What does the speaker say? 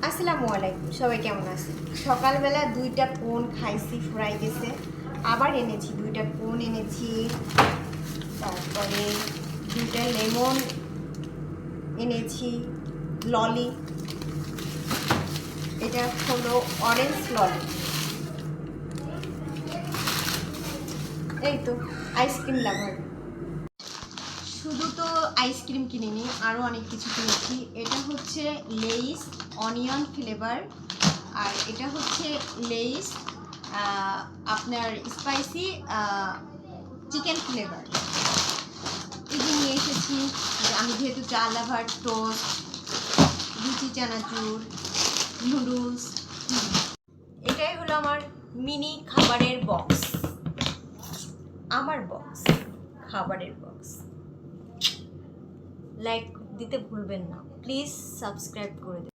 আসসালামু আলাইকুম, সবাই কেমন আছেন? সকালবেলা 2টা কোন খাইছি, ফুরাই গেছে। আবার এনেছি 2টা কোন এনেছি, তারপরে 2টা লেমন এনেছি, ললি, এটা হলো অরেঞ্জ ললি। এই তো আইসক্রিম লাভার। শুধু তো আইসক্রিম কিনিনি, আরও অনেক কিছু কিনেছি। এটা হচ্ছে লেইস অনিয়ন ফ্লেভার, আর এটা হচ্ছে লেইস আপনার স্পাইসি চিকেন ফ্লেভার। এই যে নিয়ে এসেছি, আমি যেহেতু চা লাভার, টোস্ট, লুচি, চানাচুর, নুডলস। এটাই হলো আমার মিনি খাবারের বক্স, আমার বক্স, খাবারের বক্স। লাইক দিতে ভুলবেন না, প্লিজ সাবস্ক্রাইব করে দেবেন।